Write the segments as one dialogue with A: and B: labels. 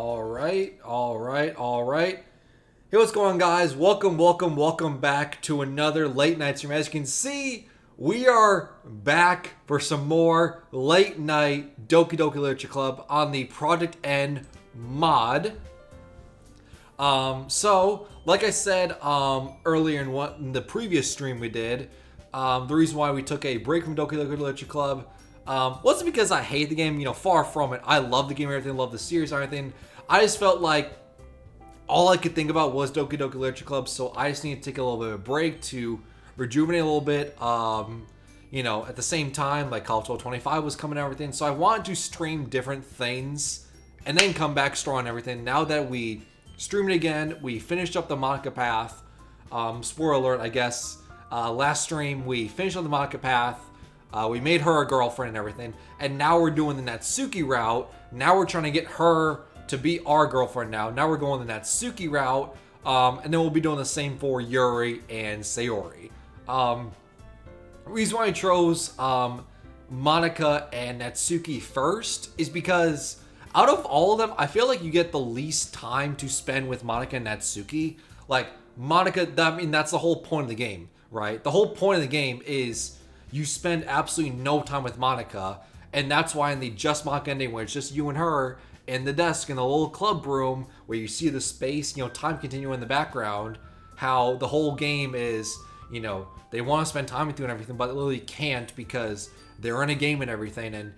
A: All right. Hey, what's going on, guys? Welcome back to another late night stream. As you can see, we are back for some more late night Doki Doki Literature Club on the Project N mod. So, like I said earlier in the previous stream we did, the reason why we took a break from Doki Doki Literature Club wasn't because I hate the game, far from it. I love the game and everything, love the series and everything. I just felt like all I could think about was Doki Doki Literature Club, so I just need to take a little bit of a break to rejuvenate a little bit. At the same time, like Call of 1225 was coming and everything, so I wanted to stream different things and then come back strong and everything. Now that we streamed it again, we finished up the Monica path. Spoiler alert, I guess. Last stream, we finished up the Monica path. We made her a girlfriend and everything, and now we're doing the Natsuki route. Now we're trying to get her to be our girlfriend now. Now we're going the Natsuki route, and then we'll be doing the same for Yuri and Sayori. Reason why I chose Monica and Natsuki first is because out of all of them, I feel like you get the least time to spend with Monica and Natsuki. Like, Monica, that's the whole point of the game, right? The whole point of the game is you spend absolutely no time with Monica, and that's why in the Just Monica ending, where it's just you and her in the desk in the little club room where you see the space, time continue in the background, how the whole game is, they want to spend time with you and everything, but they literally can't because they're in a game and everything, and,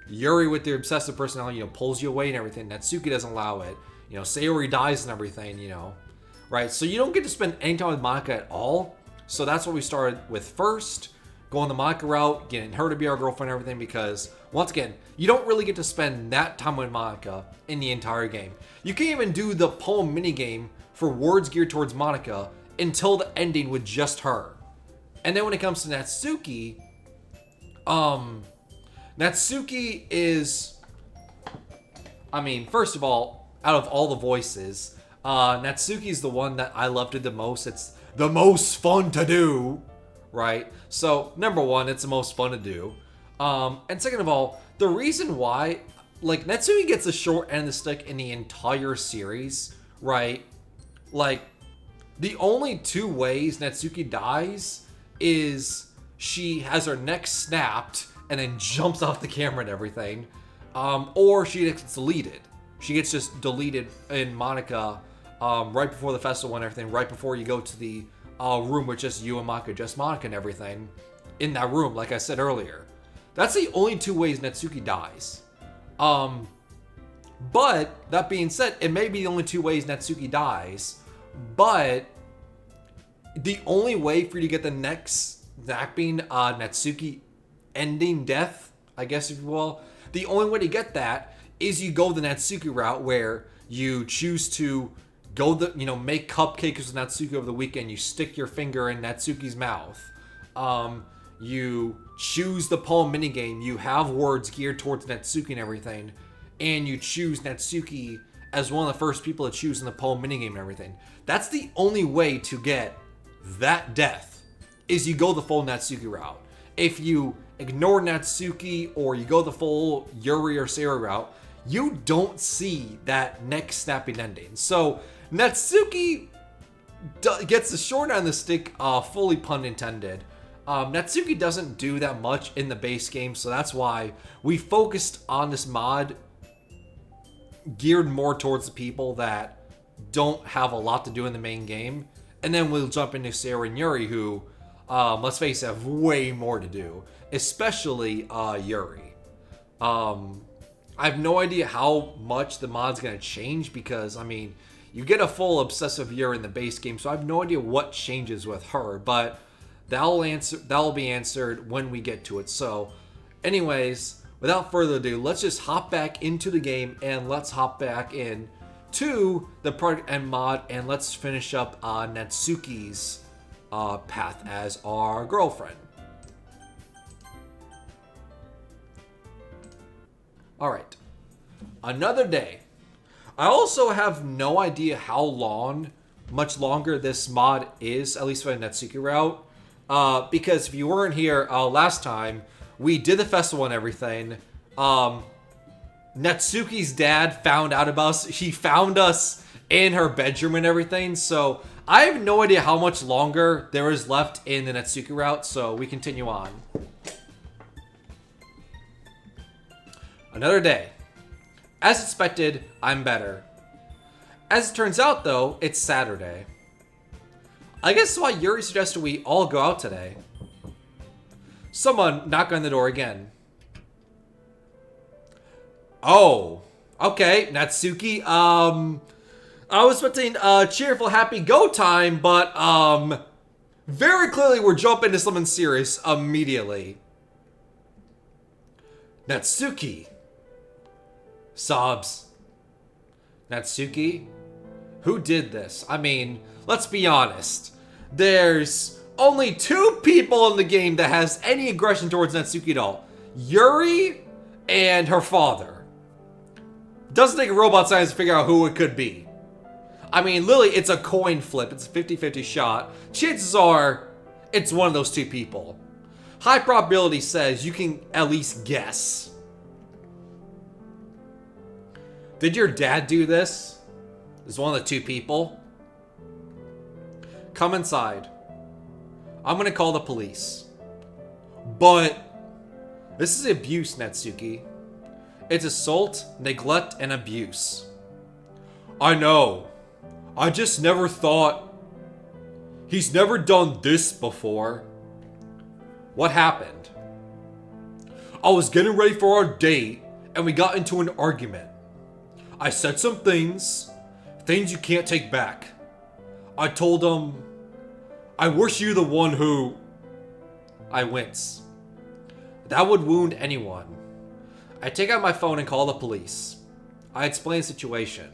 A: Yuri with their obsessive personality, pulls you away and everything. Natsuki doesn't allow it. Sayori dies and everything, right? So you don't get to spend any time with Monica at all. So that's what we started with first. Going the Monica route, getting her to be our girlfriend and everything, because once again, you don't really get to spend that time with Monica in the entire game. You can't even do the poem minigame for words geared towards Monica until the ending with just her. And then when it comes to Natsuki, Natsuki is, first of all, out of all the voices, Natsuki is the one that I loved it the most. It's the most fun to do. Right? So, number one, it's the most fun to do. And second of all, the reason why, Natsuki gets the short end of the stick in the entire series, right? The only two ways Natsuki dies is she has her neck snapped and then jumps off the camera and everything, or she gets deleted. She gets just deleted in Monica right before the festival and everything, right before you go to the room with just you and Monica, just Monica and everything in that room, like I said earlier. That's the only two ways Natsuki dies. But that being said, it may be the only two ways Natsuki dies, but the only way for you to get the next being Natsuki ending death, I guess if you will, the only way to get that is you go the Natsuki route, where you choose to go make cupcakes with Natsuki over the weekend. You stick your finger in Natsuki's mouth. You choose the poem minigame. You have words geared towards Natsuki and everything. And you choose Natsuki as one of the first people to choose in the poem minigame and everything. That's the only way to get that death, is you go the full Natsuki route. If you ignore Natsuki or you go the full Yuri or Sayori route, you don't see that neck snapping ending. So Natsuki gets the short end of the stick, fully pun intended. Natsuki doesn't do that much in the base game, so that's why we focused on this mod geared more towards the people that don't have a lot to do in the main game. And then we'll jump into Sayori and Yuri, who, let's face it, have way more to do, especially Yuri. I have no idea how much the mod's going to change because, you get a full obsessive Yuri in the base game, so I have no idea what changes with her, but that'll be answered when we get to it. So, anyways, without further ado, let's just hop back into the game and let's hop back in to the Project N mod and let's finish up Natsuki's path as our girlfriend. Alright, another day. I also have no idea how much longer this mod is, at least for the Natsuki route. Because if you weren't here last time, we did the festival and everything. Natsuki's dad found out about us. He found us in her bedroom and everything. So I have no idea how much longer there is left in the Natsuki route. So we continue on. Another day. As expected, I'm better. As it turns out, though, it's Saturday. I guess that's why Yuri suggested we all go out today. Someone knock on the door again. Oh, okay, Natsuki. I was expecting a cheerful, happy go time, but very clearly we're jumping into something serious immediately. Natsuki. Sobs. Natsuki? Who did this? I mean, let's be honest. There's only 2 people in the game that has any aggression towards Natsuki at all. Yuri and her father. Doesn't take a robot science to figure out who it could be. I mean, Lily, it's a coin flip. It's a 50-50 shot. Chances are, it's one of those 2 people. High probability says you can at least guess. Did your dad do this? Is one of the 2 people? Come inside. I'm gonna call the police. But this is abuse, Natsuki. It's assault, neglect, and abuse. I know. I just never thought. He's never done this before. What happened? I was getting ready for our date, and we got into an argument. I said some things you can't take back. I told him, I wish you the one who... I wince. That would wound anyone. I take out my phone and call the police. I explain the situation.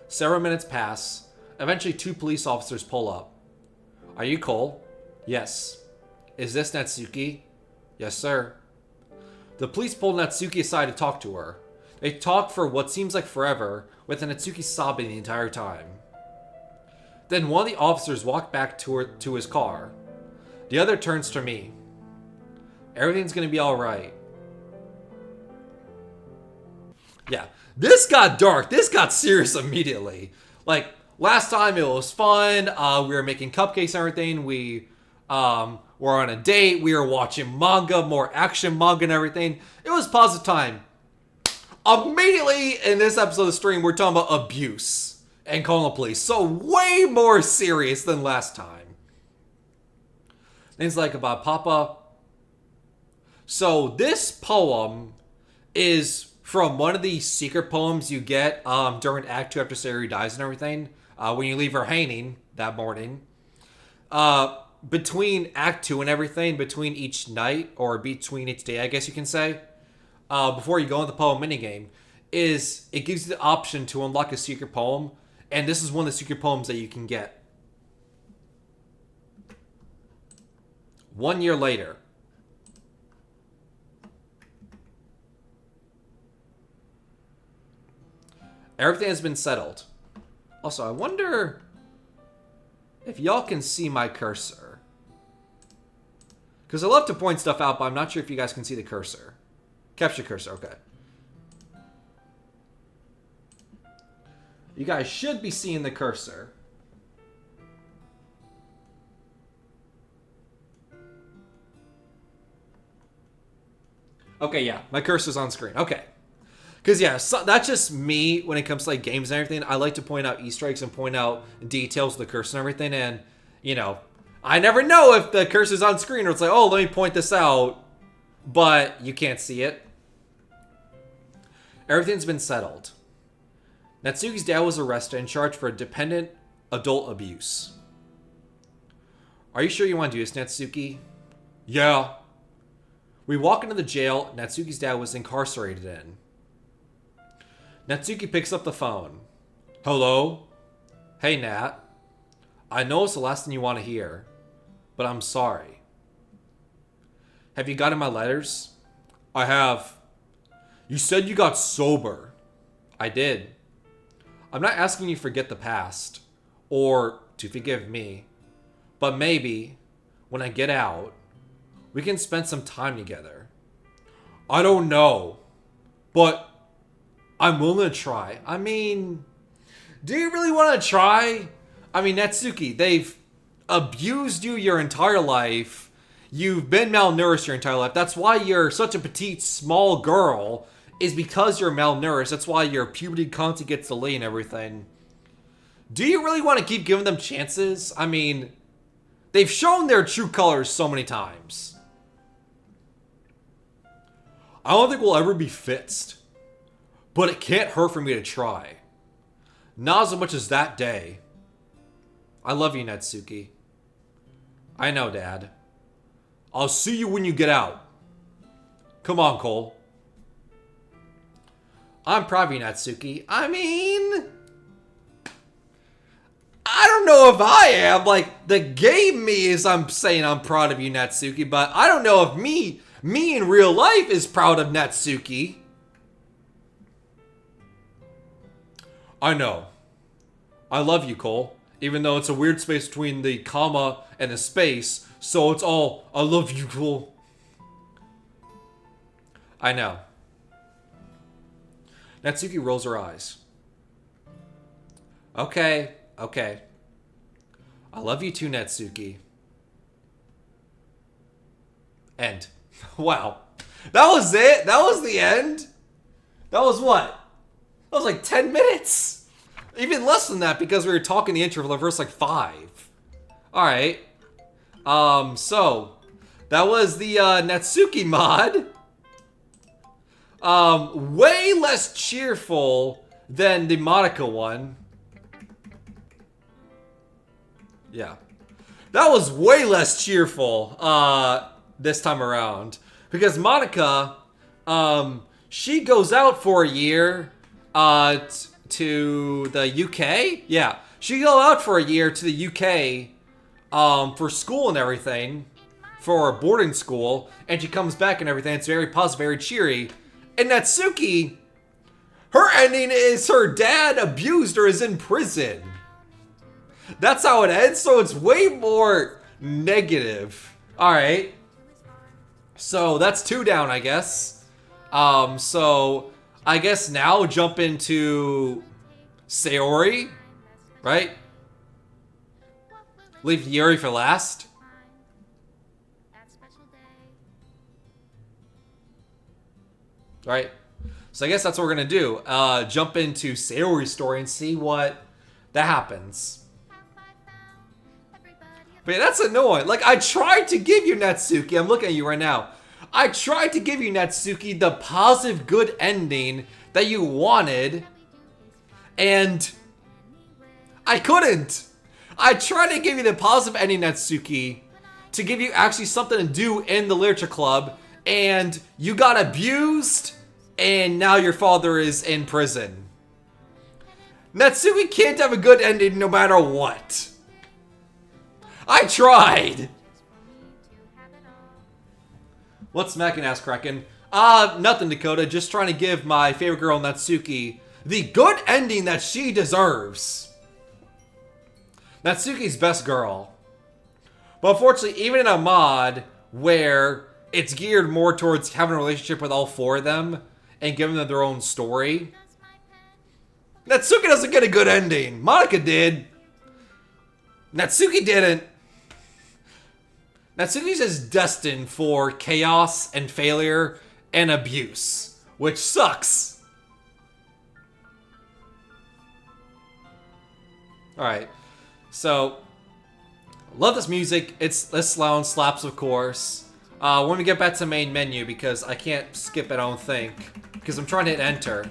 A: Several minutes pass. Eventually 2 police officers pull up. Are you Cole? Yes. Is this Natsuki? Yes, sir. The police pull Natsuki aside to talk to her. They talk for what seems like forever, with Natsuki sobbing the entire time. Then one of the officers walked back to his car. The other turns to me. Everything's gonna be alright. Yeah, this got dark. This got serious immediately. Like, last time it was fun. We were making cupcakes and everything. We were on a date. We were watching manga, more action manga and everything. It was positive time. Immediately in this episode of the stream, we're talking about abuse and calling the police. So way more serious than last time. Things like about Papa. So this poem is from one of the secret poems you get during Act 2 after Sayori dies and everything. When you leave her hanging that morning. Between Act 2 and everything, between each night, or between each day, I guess you can say, before you go into the poem minigame, is it gives you the option to unlock a secret poem, and this is one of the secret poems that you can get. 1 year later. Everything has been settled. Also, I wonder if y'all can see my cursor. Because I love to point stuff out, but I'm not sure if you guys can see the cursor. Capture cursor, okay. You guys should be seeing the cursor. Okay, yeah, my cursor's on screen. Okay. Because, yeah, so that's just me when it comes to, like, games and everything. I like to point out Easter eggs and point out details of the cursor and everything. And, you know, I never know if the cursor's on screen or it's like, oh, let me point this out. But you can't see it. Everything's been settled. Natsuki's dad was arrested and charged for dependent adult abuse. Are you sure you want to do this, Natsuki? Yeah. We walk into the jail Natsuki's dad was incarcerated in. Natsuki picks up the phone. Hello? Hey, Nat. I know it's the last thing you want to hear, but I'm sorry. Have you gotten my letters? I have. You said you got sober. I did. I'm not asking you to forget the past, or to forgive me, but maybe, when I get out, we can spend some time together. I don't know, but I'm willing to try. I mean, do you really want to try? I mean, Natsuki, they've abused you your entire life. You've been malnourished your entire life. That's why you're such a petite, small girl, is because you're malnourished. That's why your puberty constantly gets delayed and everything. Do you really want to keep giving them chances? I mean, they've shown their true colors so many times. I don't think we'll ever be fixed. But it can't hurt for me to try. Not as much as that day. I love you, Natsuki. I know, Dad. I'll see you when you get out. Come on, Cole. I'm proud of you, Natsuki. I mean, I don't know if I am. Like, the game me is I'm saying I'm proud of you, Natsuki. But I don't know if me in real life is proud of Natsuki. I know. I love you, Cole. Even though it's a weird space between the comma and the space. So it's all, I love you, Cole. I know. Natsuki rolls her eyes. Okay. I love you too, Natsuki. End. Wow. That was it? That was the end? That was what? That was like 10 minutes. Even less than that because we were talking the intro for the first like 5. Alright. So that was the Natsuki mod. Way less cheerful than the Monica one. Yeah. That was way less cheerful this time around. Because Monica, she goes out for a year to the UK. Yeah, she go out for a year to the UK for school and everything, for boarding school, and she comes back and everything. It's very positive, very cheery. And Natsuki, her ending is her dad abused her, is in prison. That's how it ends, so it's way more negative. Alright. So that's 2 down, I guess. So I guess now jump into Sayori, right? Leave Yuri for last. Right? So I guess that's what we're gonna do. Jump into Sayori's story and see what that happens. But yeah, that's annoying. Like, I tried to give you, Natsuki, I'm looking at you right now. I tried to give you, Natsuki, the positive good ending that you wanted, and I couldn't. I tried to give you the positive ending, Natsuki, to give you actually something to do in the literature club, and you got abused, and now your father is in prison. Natsuki can't have a good ending no matter what. I tried! What's smacking ass cracking? Nothing, Dakota. Just trying to give my favorite girl, Natsuki, the good ending that she deserves. Natsuki's best girl. But unfortunately, even in a mod where it's geared more towards having a relationship with all 4 of them and giving them their own story, Natsuki doesn't get a good ending. Monica did. Natsuki didn't. Natsuki's is destined for chaos and failure and abuse, which sucks. Alright, so, love this music. It's loud slaps, of course. When we get back to the main menu, because I can't skip it, I don't think, because I'm trying to hit enter.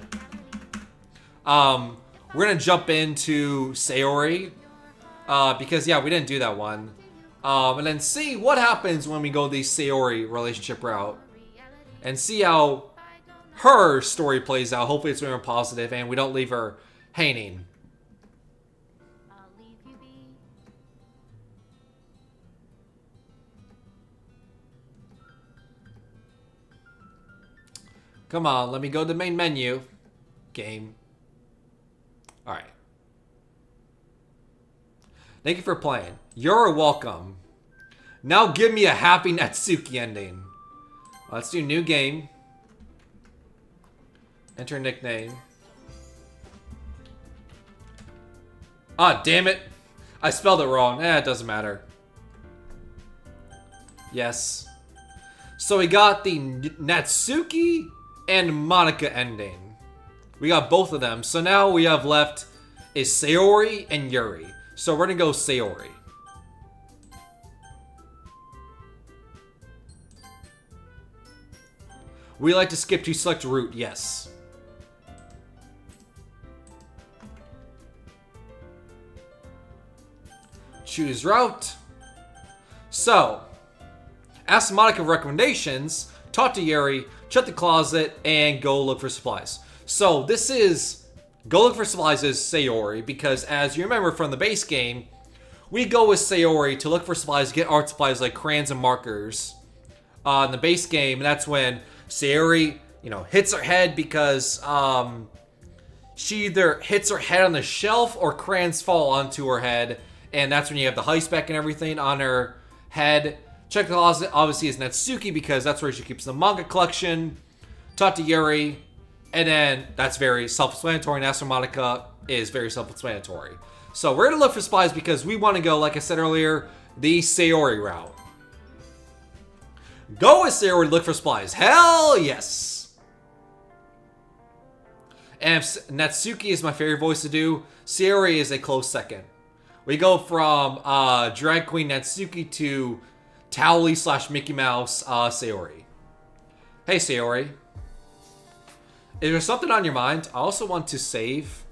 A: We're gonna jump into Sayori, because yeah, we didn't do that one. And then see what happens when we go the Sayori relationship route. And see how her story plays out. Hopefully it's more positive and we don't leave her hanging. Come on, let me go to the main menu. Game. Alright. Thank you for playing. You're welcome. Now give me a happy Natsuki ending. Let's do new game. Enter nickname. Ah, damn it. I spelled it wrong. It doesn't matter. Yes. So we got the Natsuki and Monica ending. We got both of them. So now we have left is Sayori and Yuri. So we're gonna go Sayori. We like to skip to select route, yes. Choose route. So, ask Monica recommendations, talk to Yuri, check the closet, and go look for supplies. So this is, go look for supplies is Sayori, because as you remember from the base game, we go with Sayori to look for supplies, get art supplies like crayons and markers. In the base game, and that's when Sayori, hits her head because she either hits her head on the shelf or crayons fall onto her head, and that's when you have the heist spec and everything on her head. Check the closet, obviously, is Natsuki because that's where she keeps the manga collection. Talk to Yuri, and then that's very self-explanatory, and Ask for Monica is very self-explanatory. So we're gonna look for supplies because we want to go, like I said earlier, the Sayori route. Go with Sayori to look for supplies. Hell yes! And if Natsuki is my favorite voice to do, Sayori is a close second. We go from Drag Queen Natsuki to Towley / Mickey Mouse Sayori. Hey Sayori. Is there something on your mind? I also want to save.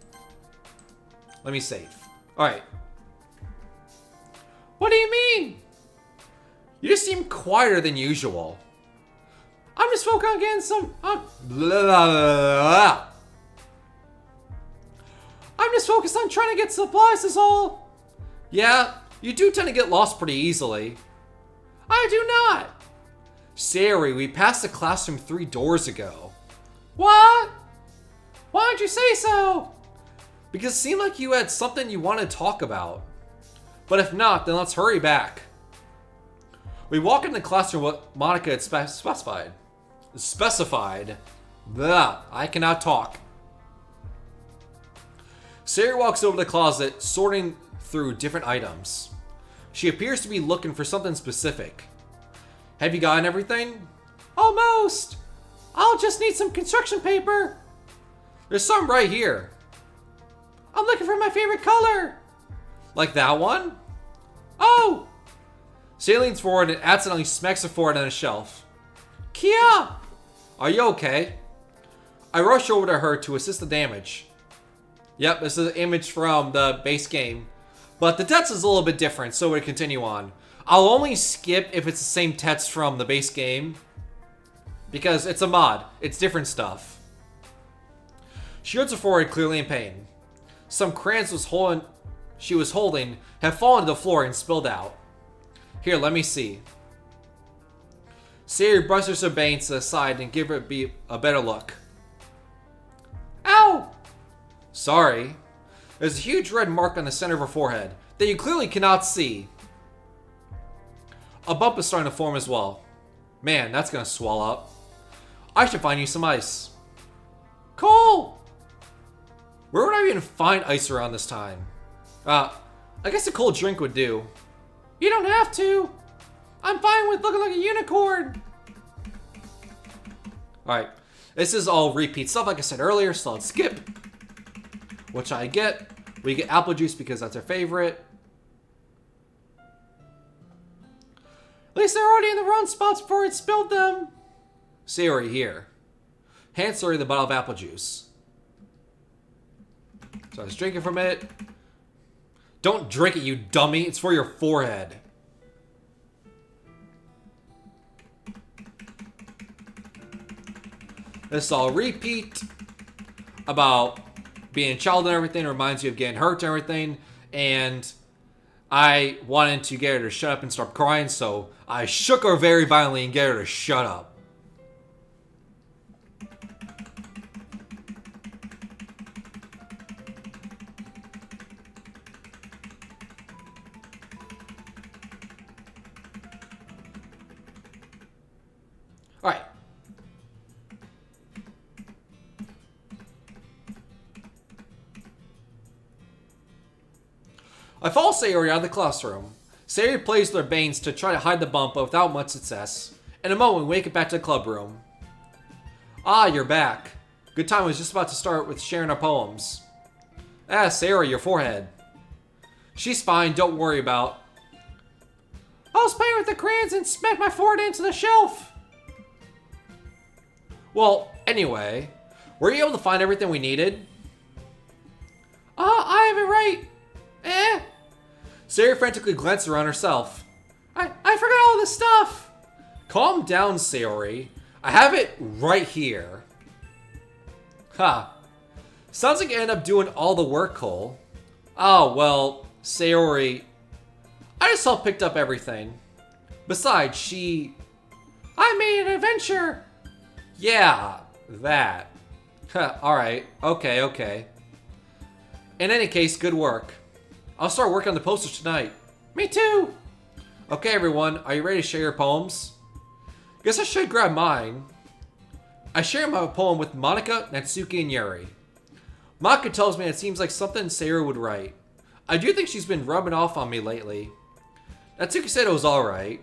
A: Let me save. Alright. What do you mean? You just seem quieter than usual. I'm just focused on getting some... blah, blah, blah. I'm just focused on trying to get supplies is all. Yeah, you do tend to get lost pretty easily. I do not. Sayori, we passed the classroom 3 doors ago. What? Why'd you say so? Because it seemed like you had something you wanted to talk about. But if not, then let's hurry back. We walk into the classroom what Monica had specified. Blah, I cannot talk. Sayori walks over to the closet, sorting through different items. She appears to be looking for something specific. Have you gotten everything? Almost. I'll just need some construction paper. There's some right here. I'm looking for my favorite color. Like that one? Oh! Sayori leans forward and accidentally smacks her forehead on a shelf. Kia! Are you okay? I rush over to her to assist the damage. Yep, this is an image from the base game. But the text is a little bit different, so we continue on. I'll only skip if it's the same text from the base game. Because it's a mod. It's different stuff. She hurts her forehead, clearly in pain. Some crayons she was holding have fallen to the floor and spilled out. Here, let me see. Sayori brushes her bangs to the side and give her a better look. Ow! Sorry. There's a huge red mark on the center of her forehead that you clearly cannot see. A bump is starting to form as well. Man, that's gonna swell up. I should find you some ice. Cool! Where would I even find ice around this time? I guess a cold drink would do. You don't have to. I'm fine with looking like a unicorn. Alright. This is all repeat stuff like I said earlier, so let's skip. Which I get. We get apple juice because that's our favorite. At least they're already in the wrong spots before it spilled them. Sayori here. Hand Sayori the bottle of apple juice. So I was drinking from it. Don't drink it, you dummy. It's for your forehead. This all repeat about being a child and everything. Reminds you of getting hurt and everything. And I wanted to get her to shut up and stop crying, so I shook her very violently and get her to shut up. Alright. I follow Sayori out of the classroom. Sayori plays with her bangs to try to hide the bump, but without much success. In a moment, we make it back to the club room. Ah, you're back. Good time was just about to start with sharing our poems. Ah, Sayori, your forehead. She's fine, don't worry about. I was playing with the crayons and smacked my forehead into the shelf. Well, anyway, were you able to find everything we needed? I have it right. Sayori frantically glanced around herself. I forgot all this stuff. Calm down, Sayori. I have it right here. Ha. Sounds like you ended up doing all the work, Cole. Oh, well, Sayori, I just all picked up everything. Besides, I made an adventure. Yeah, that. Alright, okay. In any case, good work. I'll start working on the posters tonight. Me too. Okay, everyone, are you ready to share your poems? Guess I should grab mine. I share my poem with Monica, Natsuki, and Yuri. Monica tells me it seems like something Sayori would write. I do think she's been rubbing off on me lately. Natsuki said it was alright.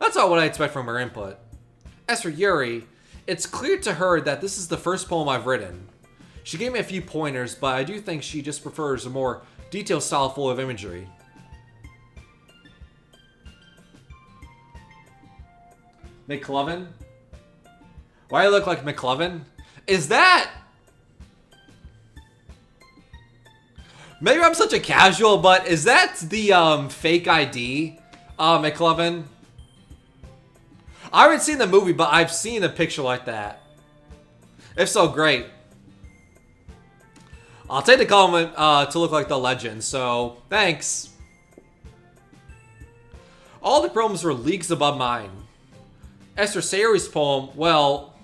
A: That's not what I expect from her input. As for Yuri, it's clear to her that this is the first poem I've written. She gave me a few pointers, but I do think she just prefers a more detailed style full of imagery. McLovin? Why do I look like McLovin? Is that... Maybe I'm such a casual, but is that the fake ID, McLovin? I haven't seen the movie, but I've seen a picture like that. If so, great. I'll take the compliment to look like the legend, so thanks. All the poems were leagues above mine. As for Sayori's poem, well...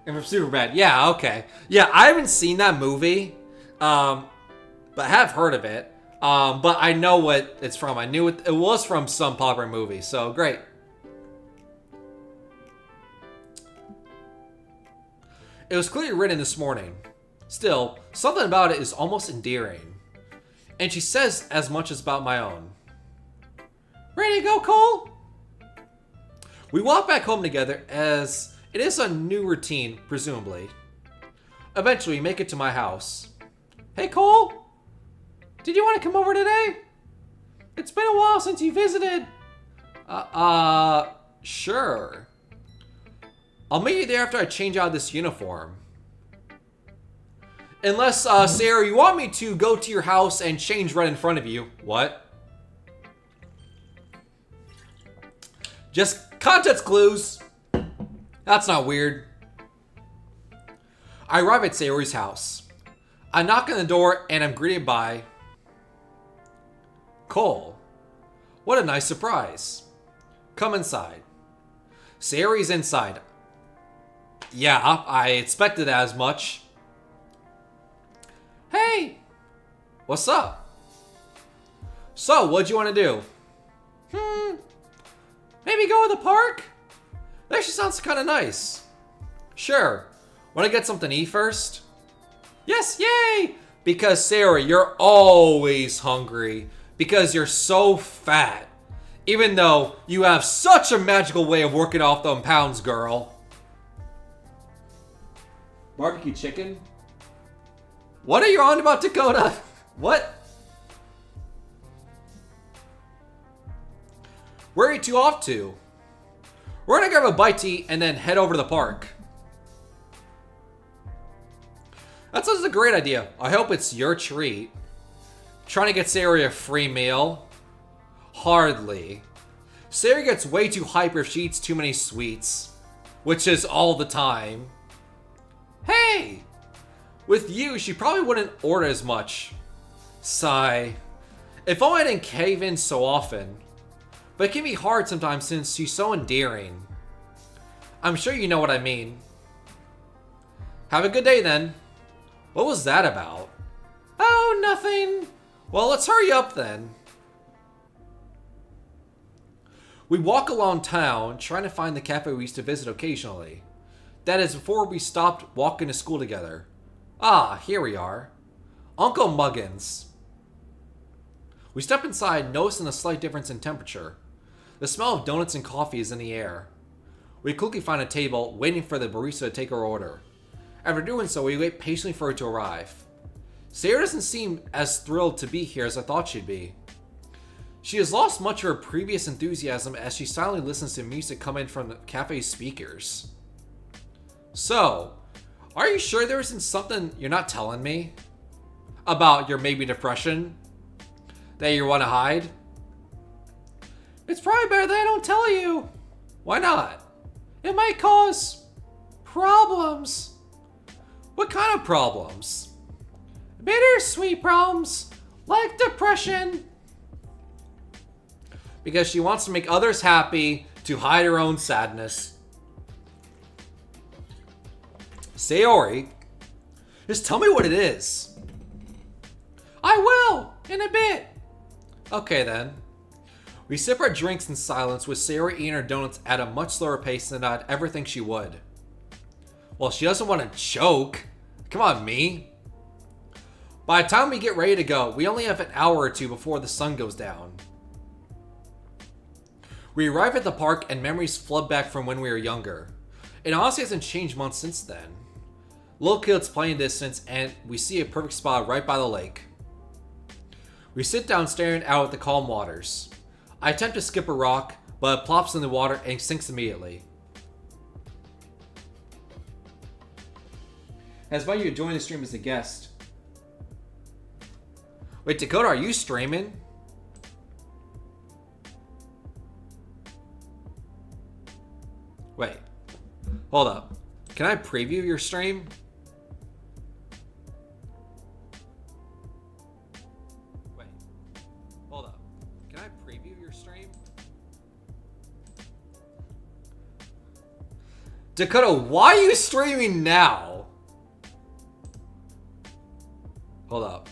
A: And from Superbad, yeah, okay. Yeah, I haven't seen that movie, but I have heard of it. But I know what it's from. I knew it was from some popular movie, so great. It was clearly written this morning. Still, something about it is almost endearing. And she says as much as about my own. Ready to go, Cole? We walk back home together as it is a new routine, presumably. Eventually, we make it to my house. Hey, Cole? Did you want to come over today? It's been a while since you visited. Sure. I'll meet you there after I change out this uniform. Unless, Sarah, you want me to go to your house and change right in front of you. What? Just context clues. That's not weird. I arrive at Sayori's house. I knock on the door and I'm greeted by... Cole. What a nice surprise. Come inside. Sayori's inside. Yeah, I expected as much. Hey! What's up? So, what'd you want to do? Maybe go to the park? That actually sounds kind of nice. Sure. Want to get something to eat first? Yes, yay! Because, Sayori, you're always hungry. Because you're so fat. Even though you have such a magical way of working off them pounds, girl. Barbecue chicken? What are you on about, Dakota? What? Where are you two off to? We're gonna grab a bite to eat and then head over to the park. That sounds like a great idea. I hope it's your treat. Trying to get Sayori a free meal? Hardly. Sayori gets way too hyper if she eats too many sweets. Which is all the time. Hey! With you, she probably wouldn't order as much. Sigh. If only I didn't cave in so often. But it can be hard sometimes since she's so endearing. I'm sure you know what I mean. Have a good day then. What was that about? Oh, nothing. Well, let's hurry up then. We walk along town trying to find the cafe we used to visit occasionally. That is before we stopped walking to school together. Ah, here we are. Uncle Muggins. We step inside, noticing a slight difference in temperature. The smell of donuts and coffee is in the air. We quickly find a table, waiting for the barista to take our order. After doing so, we wait patiently for her to arrive. Sayori doesn't seem as thrilled to be here as I thought she'd be. She has lost much of her previous enthusiasm as she silently listens to music coming from the cafe's speakers. So, are you sure there isn't something you're not telling me? About your maybe depression? That you want to hide? It's probably better that I don't tell you. Why not? It might cause problems. What kind of problems? Bittersweet problems, like depression. Because she wants to make others happy to hide her own sadness. Sayori, just tell me what it is. I will, in a bit. Okay then. We sip our drinks in silence, with Sayori eating her donuts at a much slower pace than I'd ever think she would. Well, she doesn't want to choke. Come on, me. By the time we get ready to go, we only have an hour or two before the sun goes down. We arrive at the park and memories flood back from when we were younger. It honestly hasn't changed much since then. Little kids playing distance, and we see a perfect spot right by the lake. We sit down staring out at the calm waters. I attempt to skip a rock, but it plops in the water and sinks immediately. I invite you to join the stream as a guest. Wait, Dakota, are you streaming? Wait, hold up. Can I preview your stream? Wait, hold up. Can I preview your stream? Dakota, why are you streaming now? Hold up.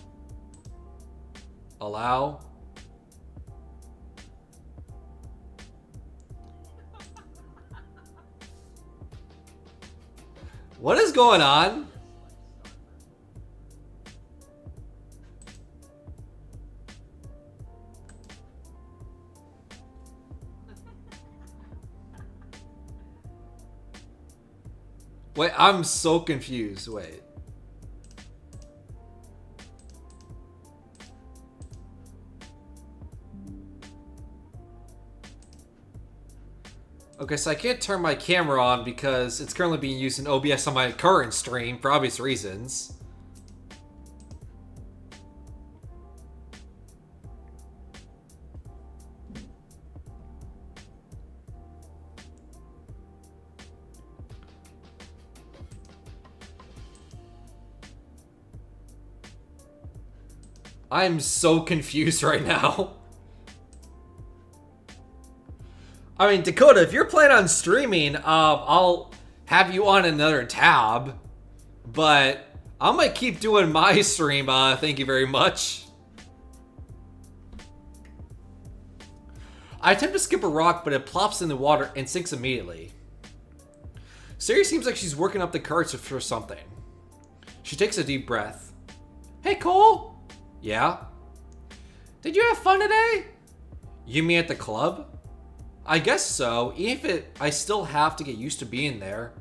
A: Allow. What is going on? Wait, I'm so confused. Wait. Okay, so I can't turn my camera on because it's currently being used in OBS on my current stream for obvious reasons. I'm so confused right now. I mean, Dakota, if you're planning on streaming, I'll have you on another tab. But I'm gonna keep doing my stream, thank you very much. I attempt to skip a rock, but it plops in the water and sinks immediately. Sayori seems like she's working up the courage for something. She takes a deep breath. Hey, Cole? Yeah? Did you have fun today? You mean at the club? I guess so, even if I still have to get used to being there.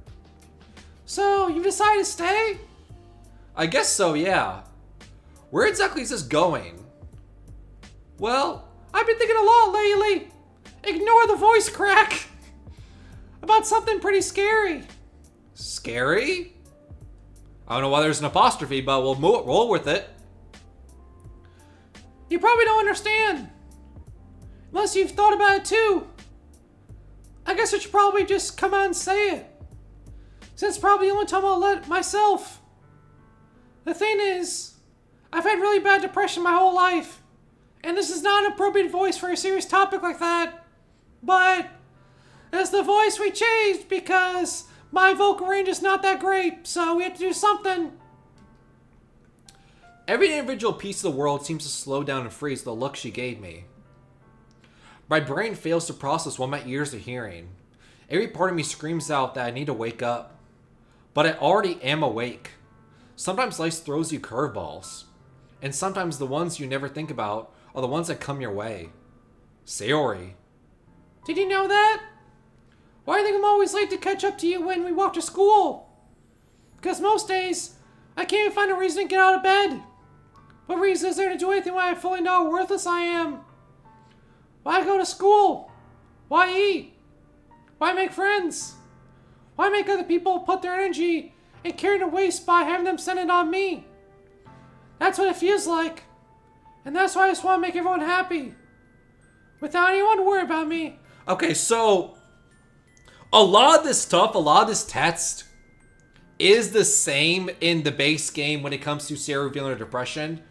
A: So, you decided to stay? I guess so, yeah. Where exactly is this going? Well, I've been thinking a lot lately. Ignore the voice crack. About something pretty scary. Scary? I don't know why there's an apostrophe, but we'll roll with it. You probably don't understand. Unless you've thought about it too. I guess I should probably just come out and say it. Since it's probably the only time I'll let myself. The thing is, I've had really bad depression my whole life. And this is not an appropriate voice for a serious topic like that. But, it's the voice we changed because my vocal range is not that great, so we have to do something. Every individual piece of the world seems to slow down and freeze the look she gave me. My brain fails to process what my ears are hearing. Every part of me screams out that I need to wake up. But I already am awake. Sometimes life throws you curveballs. And sometimes the ones you never think about are the ones that come your way. Sayori. Did you know that? Why do you think I'm always late to catch up to you when we walk to school? Because most days, I can't even find a reason to get out of bed. What reason is there to do anything when I fully know how worthless I am? Why go to school? Why eat? Why make friends? Why make other people put their energy and care to waste by having them send it on me? That's what it feels like. And that's why I just want to make everyone happy. Without anyone to worry about me. Okay, so a lot of this stuff, a lot of this text is the same in the base game when it comes to Sayori feeling her depression.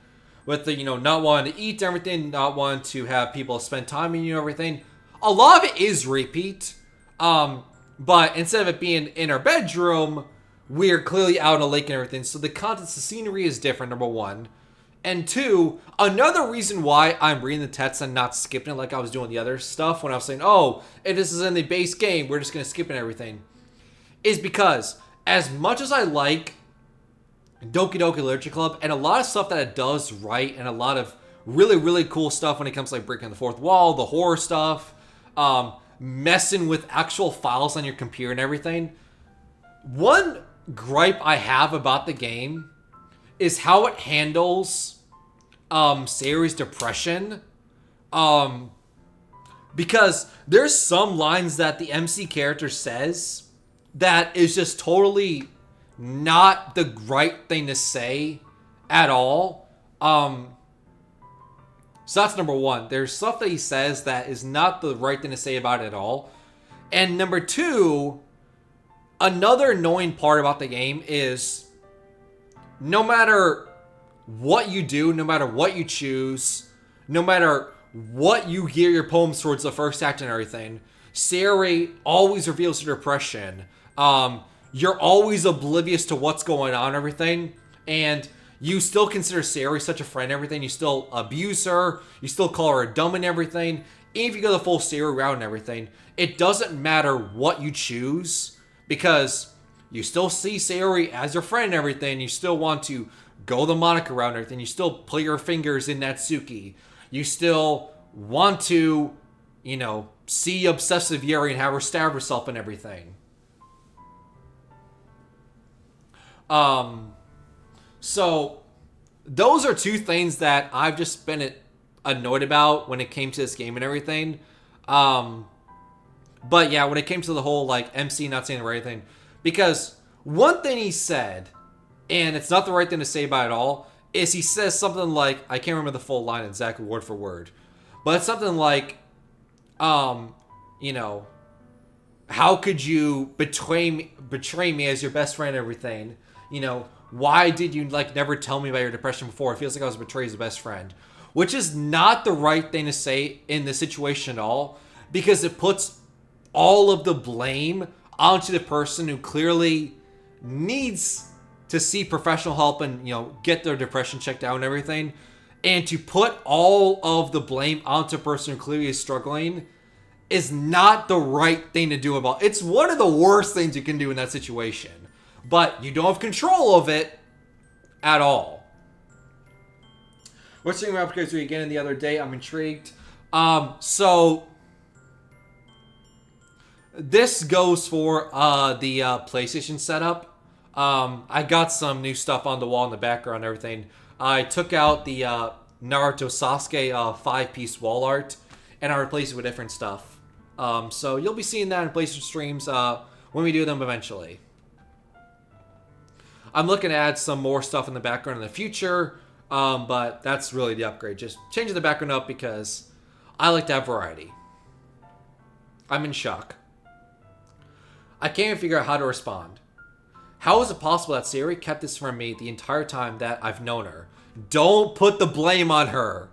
A: With the, not wanting to eat everything, not wanting to have people spend time with you and everything. A lot of it is repeat. But instead of it being in our bedroom, we're clearly out on a lake and everything. So the contents, the scenery is different, number one. And two, another reason why I'm reading the text and not skipping it like I was doing the other stuff when I was saying, oh, if this is in the base game, we're just going to skip it and everything, is because as much as I like Doki Doki Literature Club and a lot of stuff that it does right and a lot of really, really cool stuff when it comes to like breaking the fourth wall, the horror stuff, messing with actual files on your computer and everything, one gripe I have about the game is how it handles Sayori's depression. Because there's some lines that the MC character says that is just totally not the right thing to say at all. So that's number one. There's stuff that he says that is not the right thing to say about it at all. And number two, another annoying part about the game is no matter what you do, no matter what you choose, no matter what you gear your poems towards the first act and everything, Sayori always reveals her depression. You're always oblivious to what's going on and everything. And you still consider Sayori such a friend and everything. You still abuse her. You still call her dumb and everything. Even if you go the full Sayori route and everything, it doesn't matter what you choose because you still see Sayori as your friend and everything. You still want to go the Monica route and everything. You still put your fingers in Natsuki. You still want to, see obsessive Yuri and have her stab herself and everything. So those are two things that I've just been annoyed about when it came to this game and everything. But yeah, when it came to the whole MC not saying the right thing, because one thing he said, and it's not the right thing to say about it all, is he says something like, I can't remember the full line exactly word for word, but it's something like, how could you betray me as your best friend and everything? Why did you never tell me about your depression before? It feels like I was betrayed as a best friend. Which is not the right thing to say in this situation at all, because it puts all of the blame onto the person who clearly needs to see professional help and, get their depression checked out and everything. And to put all of the blame onto a person who clearly is struggling is not the right thing to do about it. It's one of the worst things you can do in that situation. But you don't have control of it at all. We're seeing replicas again the other day. I'm intrigued. So this goes for the PlayStation setup. I got some new stuff on the wall in the background and everything. I took out the Naruto Sasuke 5-piece wall art and I replaced it with different stuff. So you'll be seeing that in PlayStation streams when we do them eventually. I'm looking to add some more stuff in the background in the future, but that's really the upgrade. Just changing the background up because I like to have variety. I'm in shock. I can't even figure out how to respond. How is it possible that Sayori kept this from me the entire time that I've known her? Don't put the blame on her.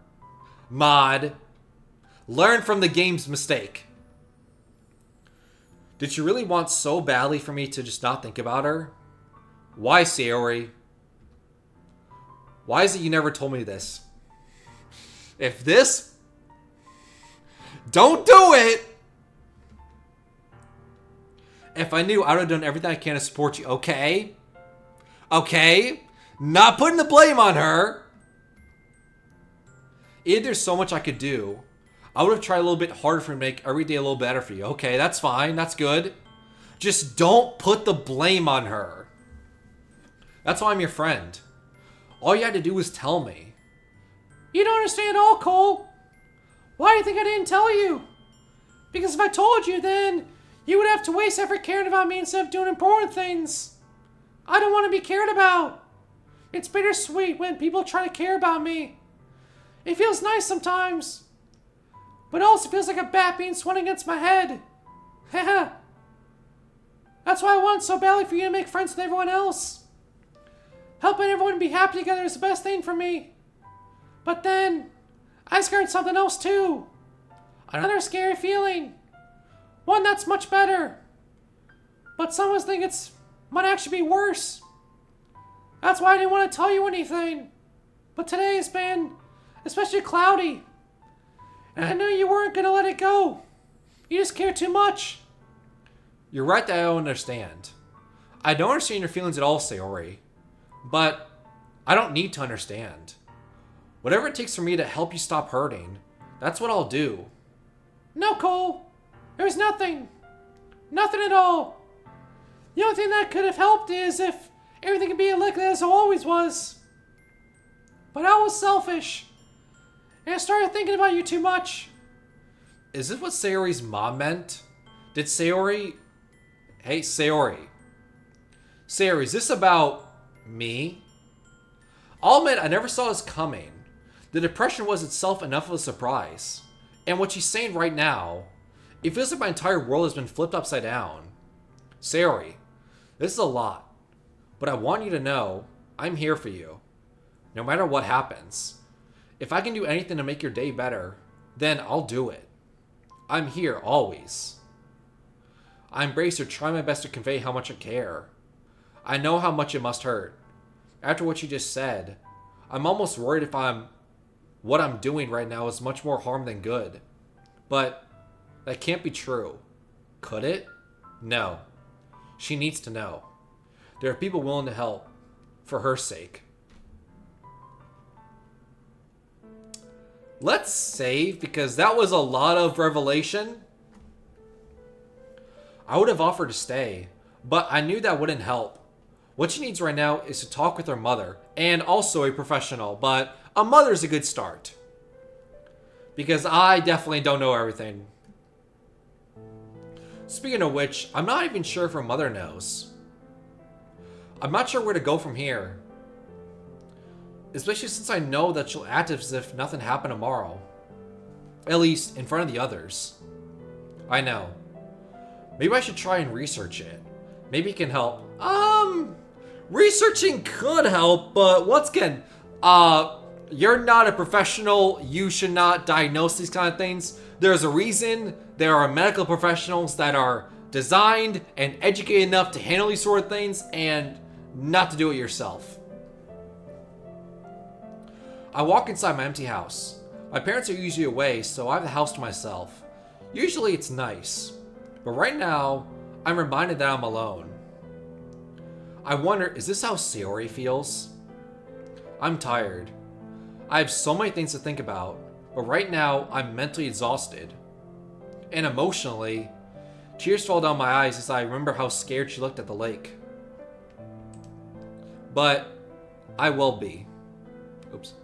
A: Mod. Learn from the game's mistake. Did you really want so badly for me to just not think about her? Why, Sayori? Why is it you never told me this? If this... Don't do it! If I knew, I would have done everything I can to support you. Okay? Okay? Not putting the blame on her. there's so much I could do. I would have tried a little bit harder to make every day a little better for you. Okay, that's fine. That's good. Just don't put the blame on her. That's why I'm your friend. All you had to do was tell me. You don't understand at all, Cole. Why do you think I didn't tell you? Because if I told you, then you would have to waste effort caring about me instead of doing important things. I don't want to be cared about. It's bittersweet when people try to care about me. It feels nice sometimes. But it also feels like a bat being swung against my head. Haha. That's why I want so badly for you to make friends with everyone else. Helping everyone be happy together is the best thing for me. But then, I scared something else too. Another scary feeling. One that's much better. But some of us think it's might actually be worse. That's why I didn't want to tell you anything. But today has been especially cloudy. And I knew you weren't going to let it go. You just care too much. You're right that I don't understand. I don't understand your feelings at all, Sayori. But I don't need to understand. Whatever it takes for me to help you stop hurting, that's what I'll do. No, Cole. There's nothing. Nothing at all. The only thing that could have helped is if everything could be like as it always was. But I was selfish. And I started thinking about you too much. Is this what Sayori's mom meant? Did Sayori... Hey, Sayori. Sayori, is this about me? I'll admit, I never saw this coming. The depression was itself enough of a surprise. And what she's saying right now, it feels like my entire world has been flipped upside down. Sayori, this is a lot. But I want you to know, I'm here for you. No matter what happens. If I can do anything to make your day better, then I'll do it. I'm here, always. I embrace or try my best to convey how much I care. I know how much it must hurt. After what you just said, I'm almost worried if what I'm doing right now is much more harm than good. But that can't be true. Could it? No. She needs to know. There are people willing to help. For her sake. Let's save, because that was a lot of revelation. I would have offered to stay, but I knew that wouldn't help. What she needs right now is to talk with her mother, and also a professional, but a mother's a good start. Because I definitely don't know everything. Speaking of which, I'm not even sure if her mother knows. I'm not sure where to go from here. Especially since I know that she'll act as if nothing happened tomorrow. At least, in front of the others. I know. Maybe I should try and research it. Maybe it can help. Researching could help, but once again, you're not a professional. You should not diagnose these kind of things. There's a reason there are medical professionals that are designed and educated enough to handle these sort of things and not to do it yourself. I walk inside my empty house. My parents are usually away, so I have the house to myself. Usually it's nice, but right now, I'm reminded that I'm alone. I wonder, is this how Sayori feels? I'm tired. I have so many things to think about, but right now, I'm mentally exhausted. And emotionally, tears fall down my eyes as I remember how scared she looked at the lake. But I will be. Oops.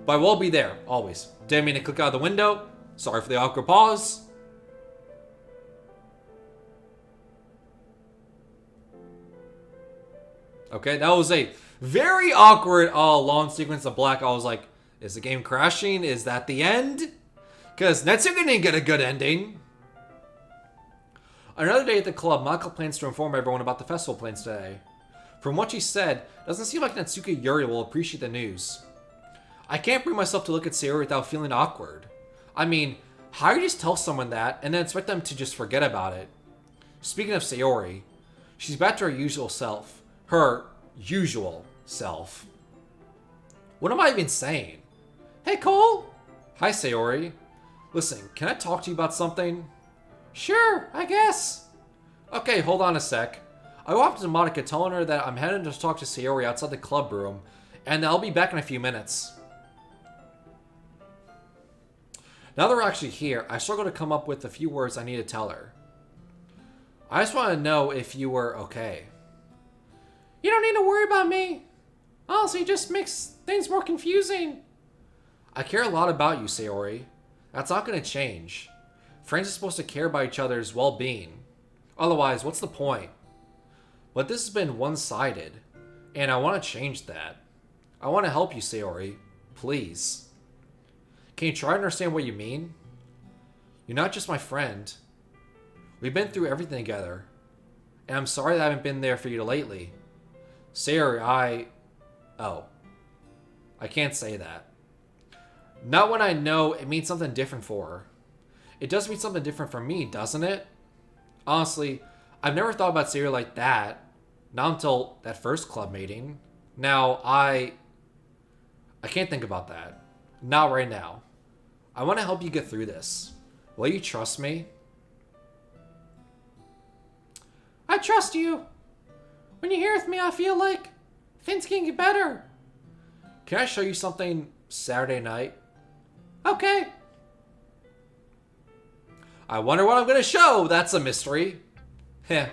A: But I will be there, always. Didn't mean to click out of the window. Sorry for the awkward pause. Okay, that was a very awkward long sequence of black. I was like, is the game crashing? Is that the end? Because Netsuke didn't get a good ending. Another day at the club, Mako plans to inform everyone about the festival plans today. From what she said, it doesn't seem like Natsuki Yuri will appreciate the news. I can't bring myself to look at Sayori without feeling awkward. I mean, how do you just tell someone that and then expect them to just forget about it? Speaking of Sayori, she's back to her usual self. Her usual self. What am I even saying? Hey, Cole! Hi, Sayori. Listen, can I talk to you about something? Sure, I guess. Okay, hold on a sec. I walked to Monica telling her that I'm heading to talk to Sayori outside the club room, and I'll be back in a few minutes. Now that we're actually here, I struggle to come up with a few words I need to tell her. I just want to know if you were okay. You don't need to worry about me. Honestly, it just makes things more confusing. I care a lot about you, Sayori. That's not going to change. Friends are supposed to care about each other's well-being. Otherwise, what's the point? But this has been one-sided, and I want to change that. I want to help you, Sayori. Please. Can you try to understand what you mean? You're not just my friend. We've been through everything together. And I'm sorry that I haven't been there for you lately. Sayori, Oh. I can't say that. Not when I know it means something different for her. It does mean something different for me, doesn't it? Honestly, I've never thought about Sayori like that. Not until that first club meeting. Now, I can't think about that. Not right now. I want to help you get through this. Will you trust me? I trust you. When you're here with me, I feel like things can get better. Can I show you something Saturday night? Okay. I wonder what I'm going to show. That's a mystery. Heh.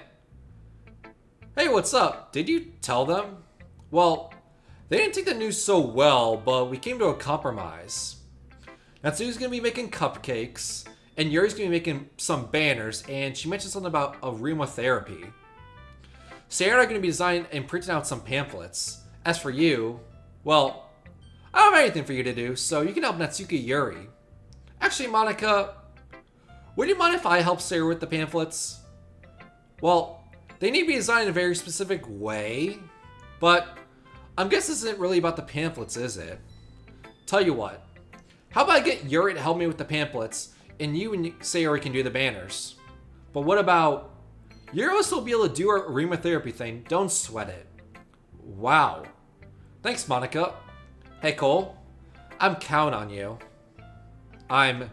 A: Hey, what's up? Did you tell them? Well, they didn't take the news so well, but we came to a compromise. Natsuki's going to be making cupcakes, and Yuri's going to be making some banners, and she mentioned something about aromatherapy. Sarah and I are going to be designing and printing out some pamphlets. As for you, well, I don't have anything for you to do, so you can help Natsuki Yuri. Actually, Monica, would you mind if I help Sarah with the pamphlets? Well, they need to be designed in a very specific way, but I'm guessing this isn't really about the pamphlets, is it? Tell you what, how about I get Yuri to help me with the pamphlets, and you and Sayori can do the banners? But what about, Yuri will still be able to do our aromatherapy thing, don't sweat it. Wow. Thanks, Monica. Hey, Cole, I'm counting on you. I'm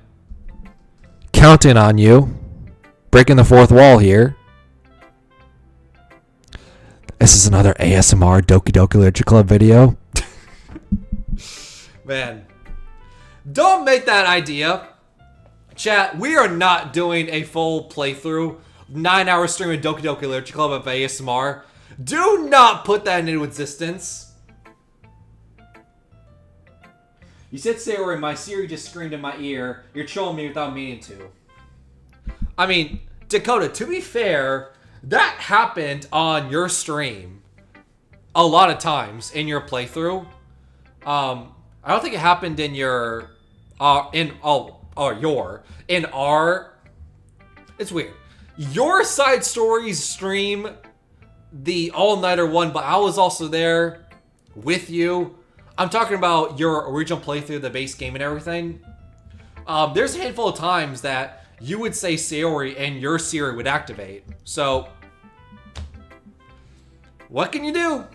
A: counting on you. Breaking the fourth wall here. This is another ASMR Doki Doki Literature Club video. Man, don't make that idea. Chat, we are not doing a full playthrough, 9-hour stream of Doki Doki Literature Club of ASMR. Do not put that into existence. You said Sayori, my Siri just screamed in my ear. You're trolling me without meaning to. I mean, Dakota, to be fair, that happened on your stream a lot of times in your playthrough. I don't think it happened in your it's weird. Your side stories stream the all-nighter one, but I was also there with you. I'm talking about your original playthrough, the base game and everything. There's a handful of times that you would say Sayori and your Siri would activate. So, what can you do?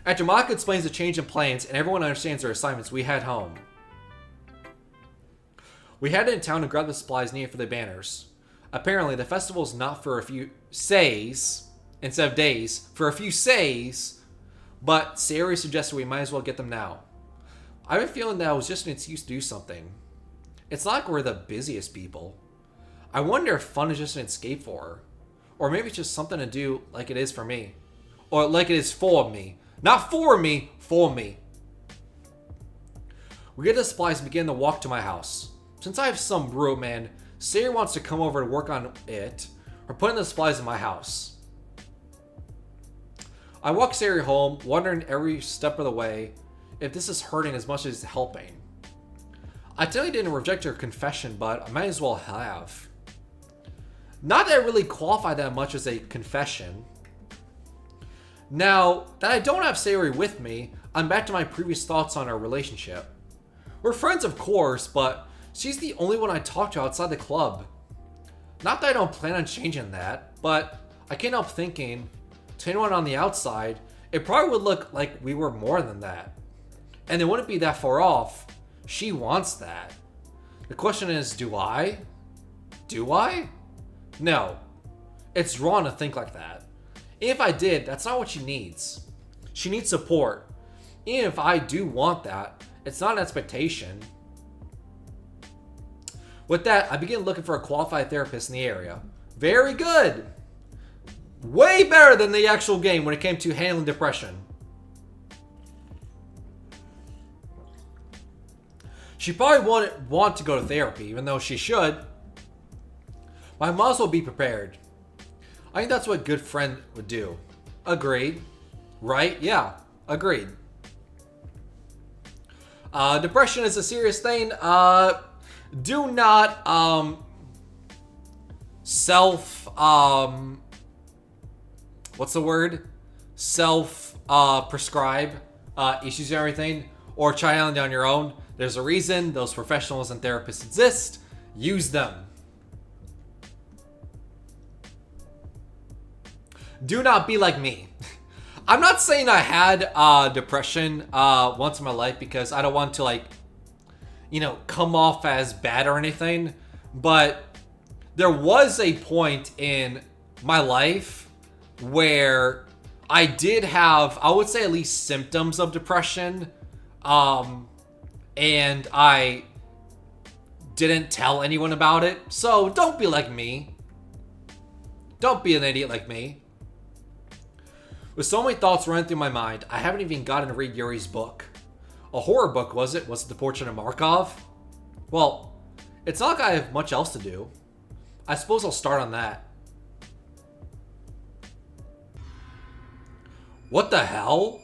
A: After Monica explains the change in plans and everyone understands their assignments, we head home. We headed in town to grab the supplies needed for the banners. Apparently, the festival is not for a few says, instead of days, for a few says, but Sayori suggested we might as well get them now. I have a feeling that it was just an excuse to do something. It's not like we're the busiest people. I wonder if fun is just an escape for her. Or maybe it's just something to do like it is for me. Or like it is for me. Not for me, for me. We get the supplies and begin to walk to my house. Since I have some room and Sayori wants to come over to work on it, we're putting the supplies in my house. I walk Sayori home, wondering every step of the way if this is hurting as much as it's helping. I totally didn't reject her confession, but I might as well have. Not that I really qualify that much as a confession. Now that I don't have Sayori with me, I'm back to my previous thoughts on our relationship. We're friends, of course, but she's the only one I talk to outside the club. Not that I don't plan on changing that, but I can't help thinking, to anyone on the outside, it probably would look like we were more than that. And it wouldn't be that far off. She wants that. The question is, do I? Do I? No. It's wrong to think like that. If I did, that's not what she needs. She needs support. Even if I do want that, it's not an expectation. With that, I began looking for a qualified therapist in the area. Very good! Way better than the actual game when it came to handling depression. She probably wouldn't want to go to therapy, even though she should. But I might as well be prepared. I think that's what a good friend would do. Agreed. Right? Yeah. Agreed. Depression is a serious thing. Do not what's the word? Prescribe issues and everything, or try it on your own. There's a reason those professionals and therapists exist. Use them. Do not be like me. I'm not saying I had depression once in my life because I don't want to, like, you know, come off as bad or anything. But there was a point in my life where I did have, I would say, at least symptoms of depression. And I didn't tell anyone about it. So don't be like me. Don't be an idiot like me. With so many thoughts running through my mind, I haven't even gotten to read Yuri's book. A horror book, was it? Was it The Portrait of Markov? Well, it's not like I have much else to do. I suppose I'll start on that. What the hell?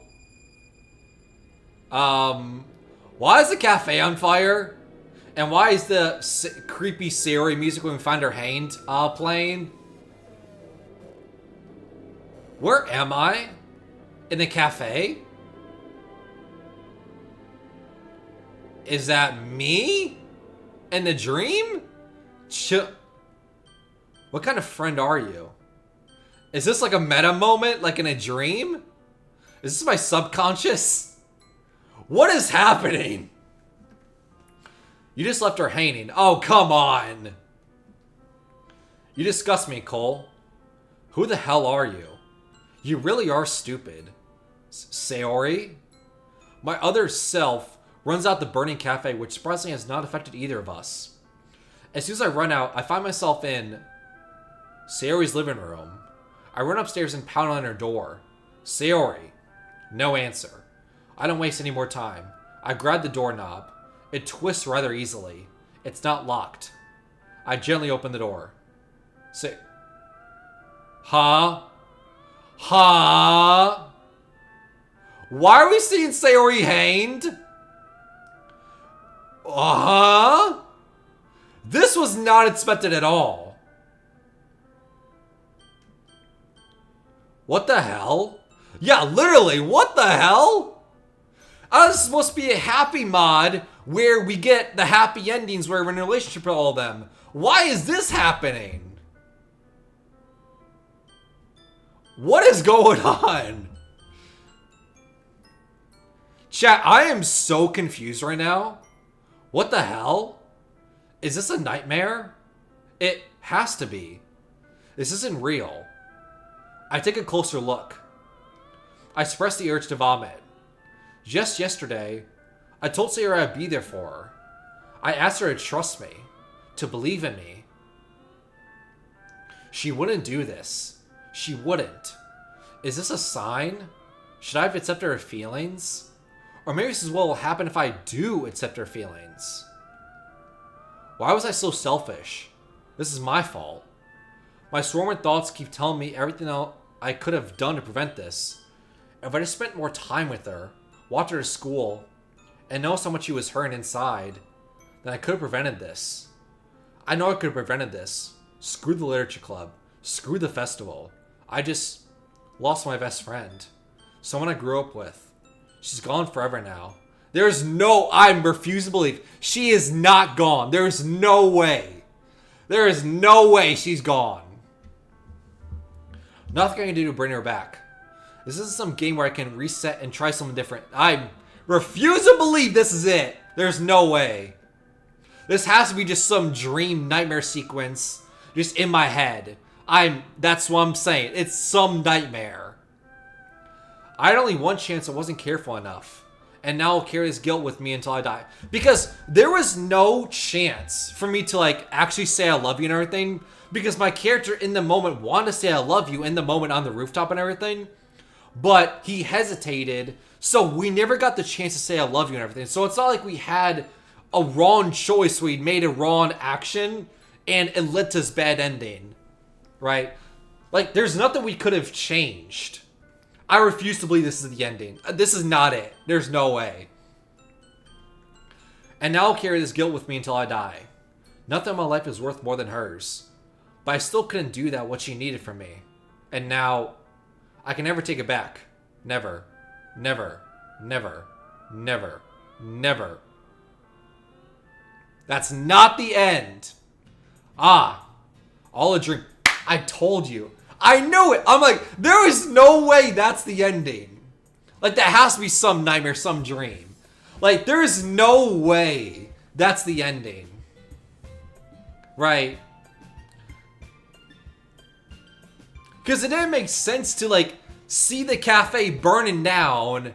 A: Why is the cafe on fire? And why is the creepy SAYORI music when we find her hand playing? Where am I? In the cafe? Is that me? In the dream? What kind of friend are you? Is this like a meta moment, like in a dream? Is this my subconscious? What is happening? You just left her hanging. Oh, come on. You disgust me, Cole. Who the hell are you? You really are stupid. SAYORI? My other self runs out the burning cafe, which surprisingly has not affected either of us. As soon as I run out, I find myself in SAYORI's living room. I run upstairs and pound on her door. SAYORI. No answer. I don't waste any more time. I grab the doorknob. It twists rather easily. It's not locked. I gently open the door. Say, huh? Huh? Why are we seeing SAYORI hanged? Uh-huh? This was not expected at all. What the hell? Yeah, literally, what the hell? This is supposed to be a happy mod where we get the happy endings where we're in a relationship with all of them. Why is this happening? What is going on? Chat, I am so confused right now. What the hell? Is this a nightmare? It has to be. This isn't real. I take a closer look. I suppress the urge to vomit. Just yesterday, I told SAYORI I'd be there for her. I asked her to trust me, to believe in me. She wouldn't do this. She wouldn't. Is this a sign? Should I have accepted her feelings? Or maybe this is what will happen if I do accept her feelings. Why was I so selfish? This is my fault. My swarming thoughts keep telling me everything I could have done to prevent this. If I just spent more time with her, walked her to school, and noticed how much she was hurting inside, then I could have prevented this. I know I could have prevented this. Screw the literature club. Screw the festival. I just lost my best friend. Someone I grew up with. She's gone forever now. I refuse to believe. She is not gone. There is no way. There is no way she's gone. Nothing I can do to bring her back. This isn't some game where I can reset and try something different. I refuse to believe this is it. There's no way. This has to be just some dream nightmare sequence just in my head. That's what I'm saying. It's some nightmare. I had only one chance I wasn't careful enough. and now I'll carry this guilt with me until I die. Because there was no chance for me to, like, actually say I love you and everything, because my character in the moment wanted to say I love you in the moment on the rooftop and everything, but he hesitated, so we never got the chance to say I love you and everything. So it's not like we had a wrong choice, we'd made a wrong action, and it led to this bad ending, right? Like, there's nothing we could have changed. I refuse to believe this is the ending. This is not it. There's no way. And now I'll carry this guilt with me until I die. Nothing in my life is worth more than hers. But I still couldn't do that what she needed from me. And now, I can never take it back. Never. Never. Never. Never. Never. That's not the end. Ah. All a dream. I told you. I knew it. I'm like, there is no way that's the ending. Like, that has to be some nightmare, some dream. Like, there is no way that's the ending. Right? Because it didn't make sense to, like, see the cafe burning down,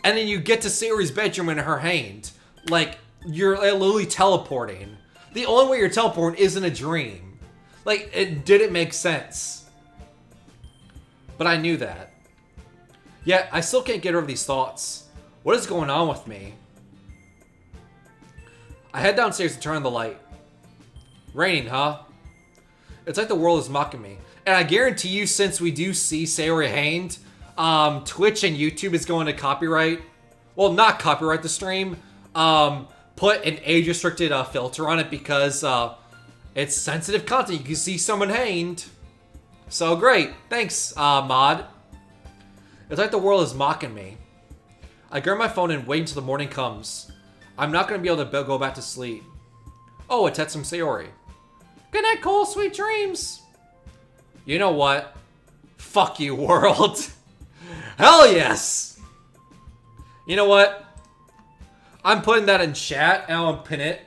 A: and then you get to Sayori's bedroom in her hand. Like, you're literally teleporting. The only way you're teleporting is in a dream. Like, it didn't make sense. But I knew that. Yet, I still can't get over these thoughts. What is going on with me? I head downstairs to turn on the light. Raining, huh? It's like the world is mocking me. And I guarantee you, since we do see Sayori hanged, Twitch and YouTube is going to copyright. Well, not copyright the stream. Put an age-restricted filter on it because it's sensitive content. You can see someone hanged. So great. Thanks, mod. It's like the world is mocking me. I grab my phone and wait until the morning comes. I'm not going to be able to go back to sleep. Oh, a text from Sayori. Good night, Cole. Sweet dreams. You know what? Fuck you, world. Hell yes. You know what? I'm putting that in chat and I'll pin it.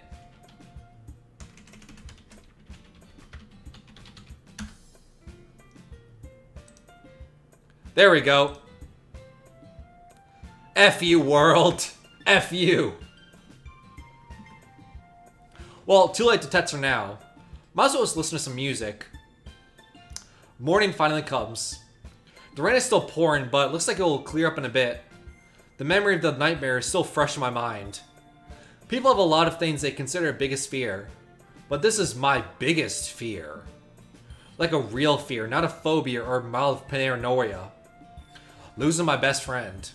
A: There we go. F you, world. F you. Well, too late to text her now. Might as well just listen to some music. Morning finally comes. The rain is still pouring, but it looks like it will clear up in a bit. The memory of the nightmare is still fresh in my mind. People have a lot of things they consider their biggest fear, but this is my biggest fear. Like a real fear, not a phobia or mild paranoia. Losing my best friend.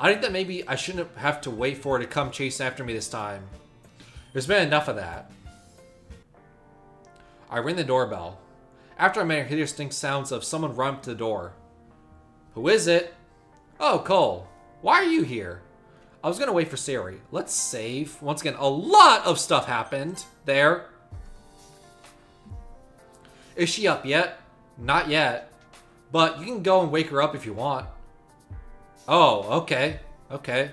A: I think that maybe I shouldn't have to wait for her to come chase after me this time. There's been enough of that. I ring the doorbell. After a minute, I hear distinct sounds of someone run up to the door. Who is it? Oh, Cole. Why are you here? I was gonna wait for Sayori. Let's save. Once again, a lot of stuff happened there. Is she up yet? Not yet. But you can go and wake her up if you want. Oh, okay. Okay.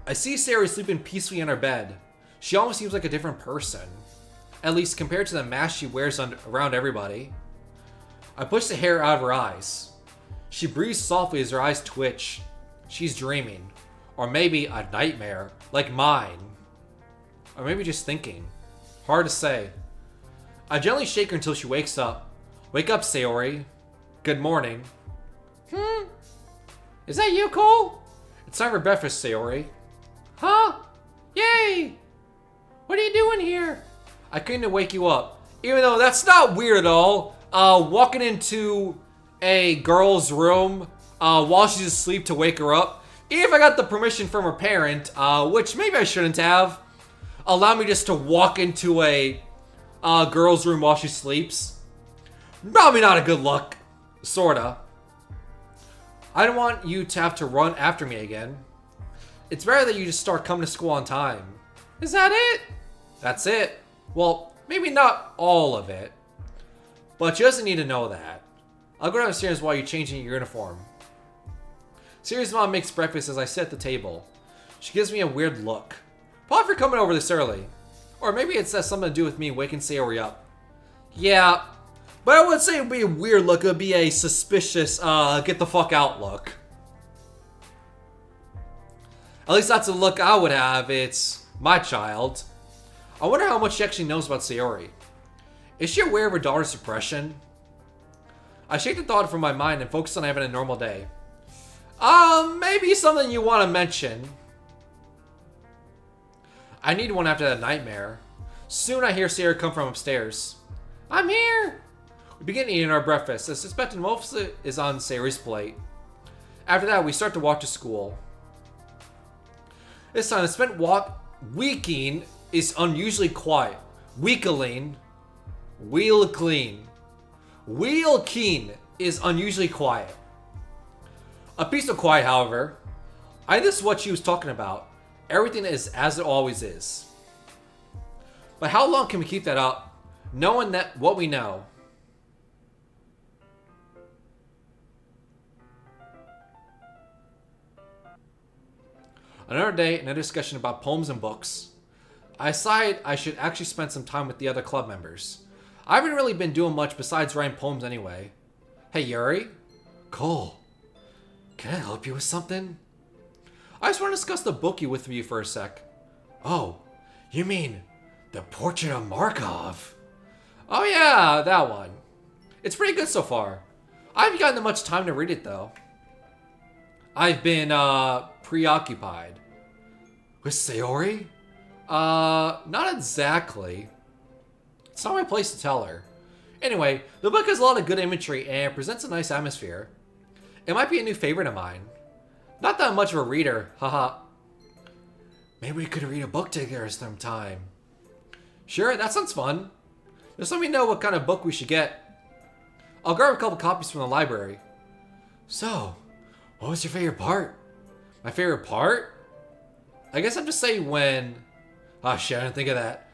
A: I see Sayori sleeping peacefully in her bed. She almost seems like a different person. At least compared to the mask she wears around everybody. I push the hair out of her eyes. She breathes softly as her eyes twitch. She's dreaming. Or maybe a nightmare, like mine. Or maybe just thinking. Hard to say. I gently shake her until she wakes up. Wake up, Sayori. Good morning. Is that you, Cole? It's time for breakfast, Sayori. Huh? Yay! What are you doing here? I came to wake you up. Even though that's not weird at all. Walking into a girl's room while she's asleep to wake her up. Even if I got the permission from her parent, which maybe I shouldn't have. Allow me just to walk into a girl's room while she sleeps. Probably not a good look. Sorta. I don't want you to have to run after me again. It's better that you just start coming to school on time. Is that it? That's it. Well, maybe not all of it. But she doesn't need to know that. I'll go downstairs while you're changing your uniform. Sayori's mom makes breakfast as I sit at the table. She gives me a weird look. Probably for coming over this early. Or maybe it has something to do with me waking Sayori up. Yeah. But I wouldn't say it would be a weird look. It would be a suspicious, get the fuck out look. At least that's the look I would have. It's my child. I wonder how much she actually knows about Sayori. Is she aware of her daughter's depression? I shake the thought from my mind and focus on having a normal day. Maybe something you want to mention. I need one after that nightmare. Soon I hear Sayori come from upstairs. I'm here! We begin eating our breakfast. I suspect most of it is on Sayori's plate. After that, we start to walk to school. This time, I spent weeking is unusually quiet. Weekling is unusually quiet. A piece of quiet, however. I think this is what she was talking about. Everything is as it always is. But how long can we keep that up, knowing that what we know? Another day, another discussion about poems and books. I decided I should actually spend some time with the other club members. I haven't really been doing much besides writing poems anyway. Hey Yuri? Cole, can I help you with something? I just want to discuss the bookie with you for a sec. Oh, you mean the Portrait of Markov? Oh yeah, that one. It's pretty good so far. I haven't gotten much time to read it though. I've been preoccupied. With Sayori? Not exactly. It's not my place to tell her. Anyway, the book has a lot of good imagery and presents a nice atmosphere. It might be a new favorite of mine. Not that much of a reader, haha. Maybe we could read a book together sometime. Sure, that sounds fun. Just let me know what kind of book we should get. I'll grab a couple copies from the library. So, what was your favorite part? My favorite part? I guess I'm just saying when... Oh shit, I didn't think of that.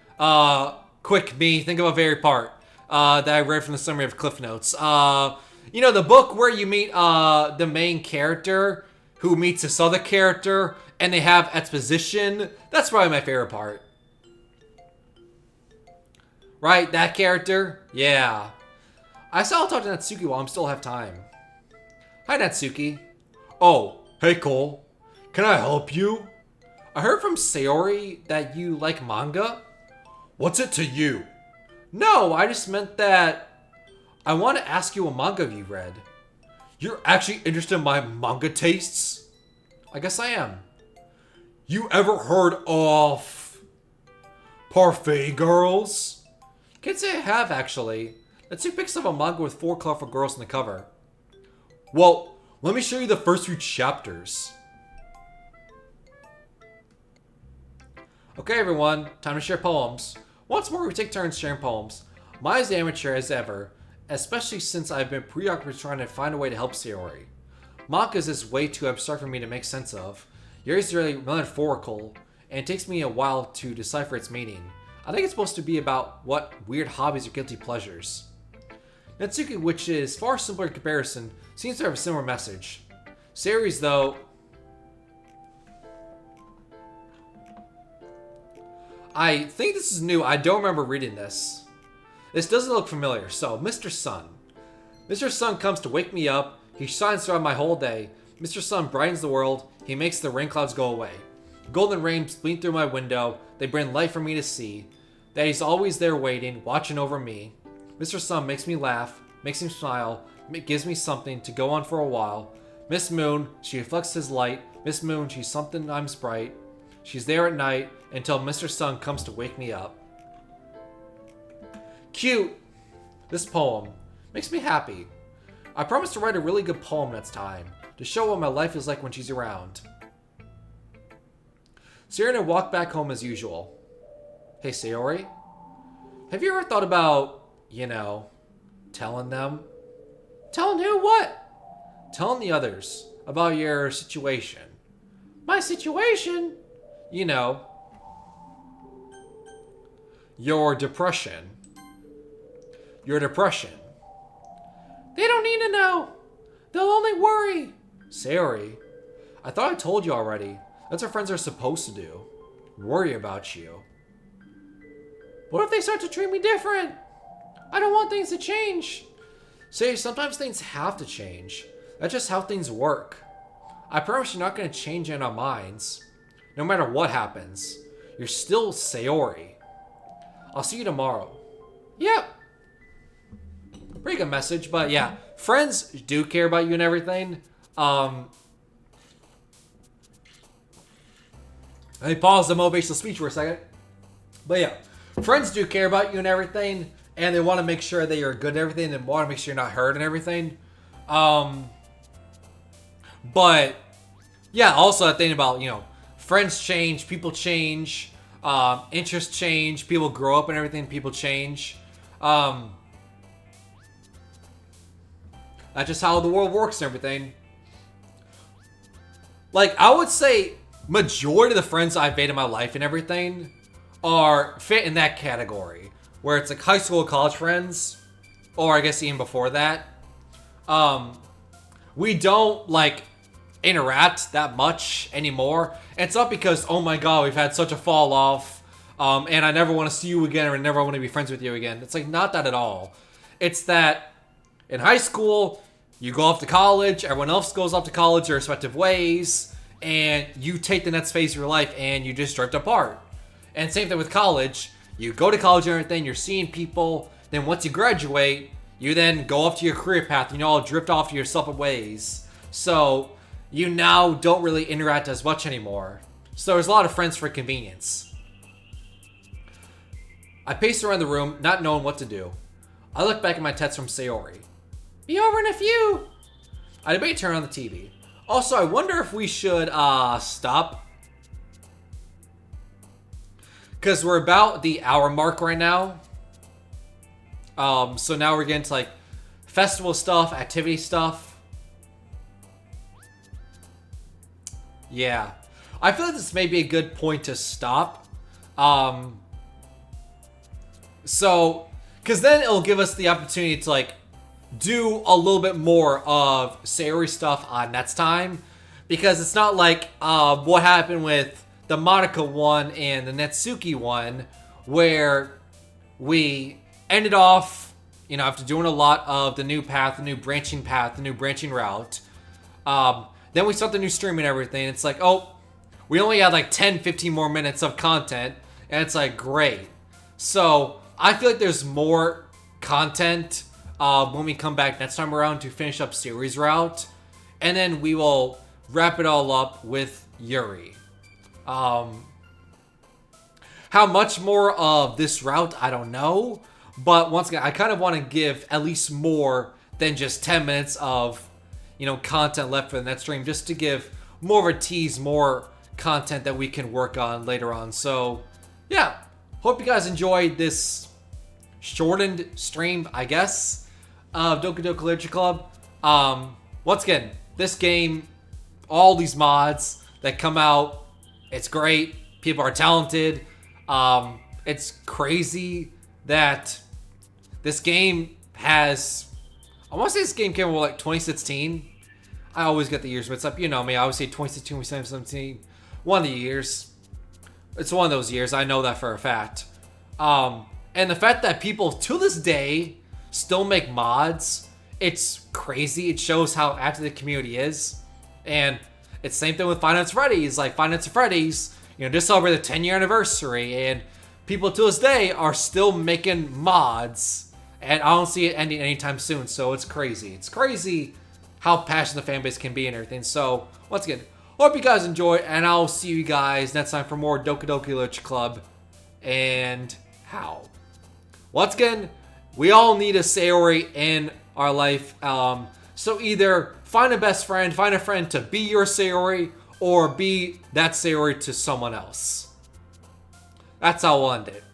A: Quick me, think of a favorite part. That I read from the summary of Cliff Notes. You know, the book where you meet the main character who meets this other character and they have exposition. That's probably my favorite part. Right? That character? Yeah. I still talk to Natsuki while I still have time. Hi, Natsuki. Oh, hey, Cole. Can I help you? I heard from Sayori that you like manga. What's it to you? No, I just meant that I want to ask you what manga you read. You're actually interested in my manga tastes? I guess I am. You ever heard of Parfait Girls? Can't say I have, actually. Let's see pictures of a manga with 4 colorful girls on the cover. Well, let me show you the first few chapters. Okay, everyone, time to share poems. Once more, we take turns sharing poems. Mine is amateur as ever, especially since I've been preoccupied trying to find a way to help Sayori. Manga is way too abstract for me to make sense of. Yuri's is really metaphorical, and it takes me a while to decipher its meaning. I think it's supposed to be about what weird hobbies or guilty pleasures. Natsuki, which is far simpler in comparison, seems to have a similar message. Sayori's, though... I think this is new. I don't remember reading this. This doesn't look familiar. So, Mr. Sun. Mr. Sun comes to wake me up. He shines throughout my whole day. Mr. Sun brightens the world. He makes the rain clouds go away. Golden rains bleed through my window. They bring light for me to see. That he's always there waiting, watching over me. Mr. Sun makes me laugh, makes me smile, gives me something to go on for a while. Miss Moon, she reflects his light. Miss Moon, she's something I'm bright. She's there at night until Mr. Sun comes to wake me up. Cute! This poem makes me happy. I promise to write a really good poem next time, to show what my life is like when she's around. Sayori and I walk back home as usual. Hey Sayori, have you ever thought about, telling them? Telling who what? Telling the others about your situation. My situation? Your depression. Your depression. They don't need to know. They'll only worry. Sayori, I thought I told you already. That's what friends are supposed to do. Worry about you. What if they start to treat me different? I don't want things to change. Say, sometimes things have to change. That's just how things work. I promise you're not going to change in our minds. No matter what happens, you're still Sayori. I'll see you tomorrow. Yep. Pretty good message, but yeah. Friends do care about you and everything. Let me pause the motivational speech for a second. But yeah, friends do care about you and everything, and they want to make sure that you're good and everything, and want to make sure you're not hurt and everything. But yeah, also that thing about, you know, friends change, people change, interests change, people grow up and everything, people change. That's just how the world works and everything. Like, I would say majority of the friends I've made in my life and everything are fit in that category, where it's like high school, college friends, or I guess even before that. We don't like interact that much anymore. And it's not because, oh my god, we've had such a fall off, and I never want to see you again, or I never want to be friends with you again. It's like, not that at all. It's that in high school, you go off to college, everyone else goes off to college their respective ways, and you take the next phase of your life and you just drift apart. And same thing with college. You go to college and everything, you're seeing people, then once you graduate, you then go off to your career path and you all drift off to your separate ways. So you now don't really interact as much anymore. So there's a lot of friends for convenience. I paced around the room, not knowing what to do. I looked back at my text from Sayori. Be over in a few. I debate turn on the TV. Also, I wonder if we should stop. Because we're about the hour mark right now. So now we're getting to like festival stuff, activity stuff. Yeah. I feel like this may be a good point to stop. So, because then it'll give us the opportunity to like do a little bit more of Sayori stuff on next time, because it's not like what happened with the Monica one and the Natsuki one, where we ended off, you know, after doing a lot of the new path, the new branching path, the new branching route. Then we start the new stream and everything. It's like, oh, we only had like 10, 15 more minutes of content, and it's like, great. So I feel like there's more content when we come back next time around to finish up series route, and then we will wrap it all up with Yuri. How much more of this route, I don't know, but once again, I kind of want to give at least more than just 10 minutes of, you know, content left for the next stream, just to give more of a tease, more content that we can work on later on. So yeah, hope you guys enjoyed this shortened stream, I guess, of Doki Doki Literature Club. Once again, this game, all these mods that come out, it's great. People are talented. It's crazy that this game has, I want to say this game came out like 2016. I always get the years mixed up. You know me, I always say 2016, 2017. One of the years. It's one of those years. I know that for a fact. And the fact that people to this day still make mods, it's crazy. It shows how active the community is. And it's the same thing with Five Nights at Freddy's. Like Five Nights at Freddy's, you know, just celebrated the 10-year anniversary, and people to this day are still making mods, and I don't see it ending anytime soon. So it's crazy. It's crazy how passionate the fan base can be and everything. So once again, hope you guys enjoy, and I'll see you guys next time for more Doki Doki Literature Club. And how? Once again, we all need a Sayori in our life. So either find a best friend, find a friend to be your Sayori, or be that Sayori to someone else. That's how we'll end it.